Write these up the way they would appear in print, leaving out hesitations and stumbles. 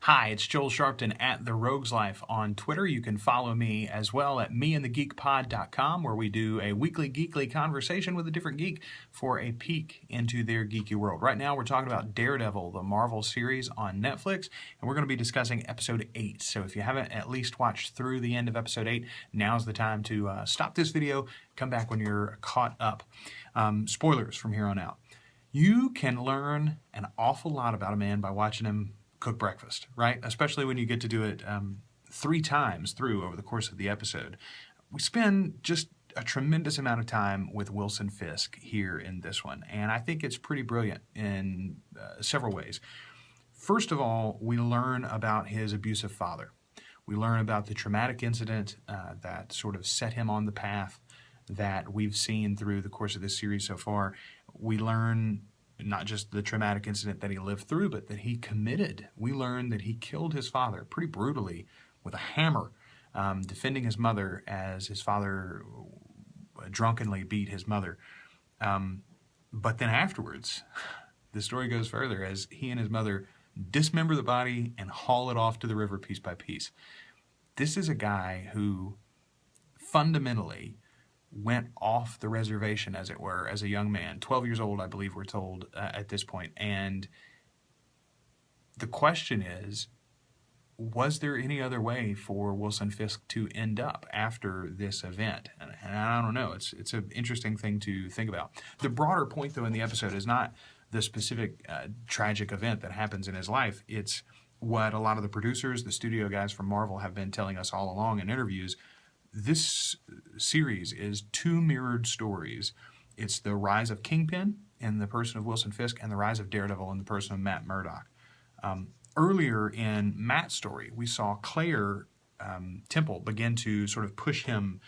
Hi, it's Joel Sharpton at The Rogues Life on Twitter. You can follow me as well at meandthegeekpod.com, where we do a weekly geekly conversation with a different geek for a peek into their geeky world. Right now, we're talking about Daredevil, the Marvel series on Netflix, and we're going to be discussing episode 8. So if you haven't at least watched through the end of episode 8, now's the time to stop this video, come back when you're caught up. Spoilers from here on out. You can learn an awful lot about a man by watching him cook breakfast, right? Especially when you get to do it 3 times through over the course of the episode. We spend just a tremendous amount of time with Wilson Fisk here in this one, and I think it's pretty brilliant in several ways. First of all, we learn about his abusive father. We learn about the traumatic incident that sort of set him on the path that we've seen through the course of this series so far. We learn not just the traumatic incident that he lived through, but that he committed. We learn that he killed his father pretty brutally with a hammer, defending his mother as his father drunkenly beat his mother. But then afterwards, the story goes further as he and his mother dismember the body and haul it off to the river piece by piece. This is a guy who fundamentally went off the reservation, as it were, as a young man, 12 years old, I believe we're told at this point. And the question is, was there any other way for Wilson Fisk to end up after this event? And I don't know. It's an interesting thing to think about. The broader point, though, in the episode is not the specific tragic event that happens in his life. It's what a lot of the producers, the studio guys from Marvel, have been telling us all along in interviews. This series is 2 mirrored stories. It's the rise of Kingpin in the person of Wilson Fisk and the rise of Daredevil in the person of Matt Murdock. Earlier in Matt's story, we saw Claire Temple begin to sort of push him,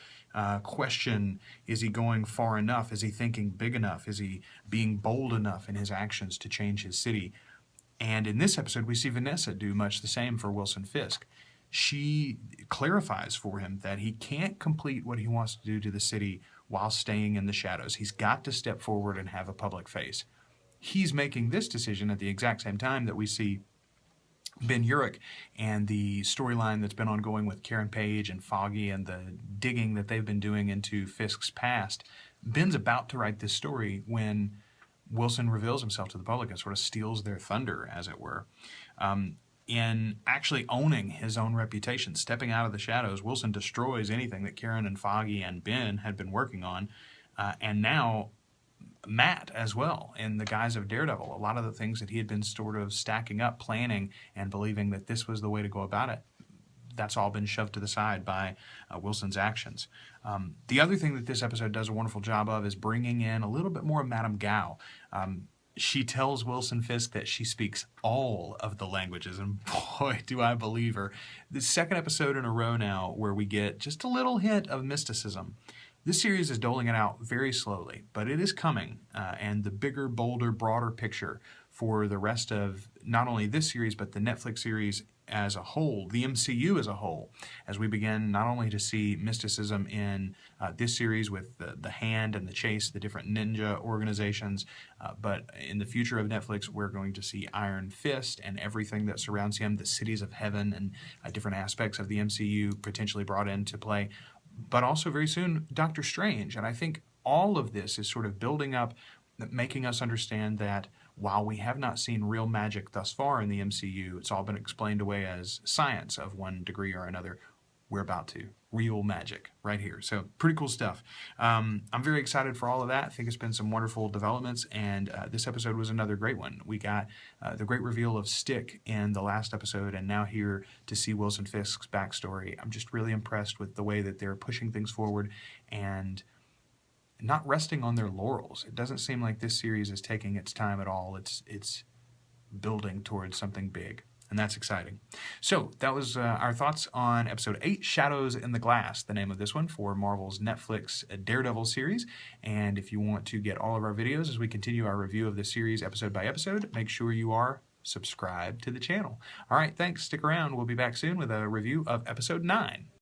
question, is he going far enough? Is he thinking big enough? Is he being bold enough in his actions to change his city? And in this episode, we see Vanessa do much the same for Wilson Fisk. She clarifies for him that he can't complete what he wants to do to the city while staying in the shadows. He's got to step forward and have a public face. He's making this decision at the exact same time that we see Ben Urich and the storyline that's been ongoing with Karen Page and Foggy and the digging that they've been doing into Fisk's past. Ben's about to write this story when Wilson reveals himself to the public and sort of steals their thunder, as it were. In actually owning his own reputation, stepping out of the shadows, Wilson destroys anything that Karen and Foggy and Ben had been working on, and now Matt as well, in the guise of Daredevil. A lot of the things that he had been sort of stacking up, planning, and believing that this was the way to go about it, that's all been shoved to the side by Wilson's actions. The other thing that this episode does a wonderful job of is bringing in a little bit more of Madame Gao. She tells Wilson Fisk that she speaks all of the languages, and boy, do I believe her. The second episode in a row now where we get just a little hint of mysticism. This series is doling it out very slowly, but it is coming, and the bigger, bolder, broader picture for the rest of not only this series, but the Netflix series as a whole, the MCU as a whole, as we begin not only to see mysticism in this series with the Hand and the Chase, the different ninja organizations, but in the future of Netflix, we're going to see Iron Fist and everything that surrounds him, the cities of heaven and different aspects of the MCU potentially brought into play, but also very soon Doctor Strange. And I think all of this is sort of building up, making us understand that while we have not seen real magic thus far in the MCU, it's all been explained away as science of one degree or another. We're about to. Real magic right here. So pretty cool stuff. I'm very excited for all of that. I think it's been some wonderful developments, and this episode was another great one. We got the great reveal of Stick in the last episode, and now here to see Wilson Fisk's backstory. I'm just really impressed with the way that they're pushing things forward and not resting on their laurels. It doesn't seem like this series is taking its time at all. It's building towards something big, and that's exciting. So that was our thoughts on episode 8, Shadows in the Glass, the name of this one for Marvel's Netflix Daredevil series. And if you want to get all of our videos as we continue our review of the series episode by episode, make sure you are subscribed to the channel. All right, thanks. Stick around. We'll be back soon with a review of episode 9.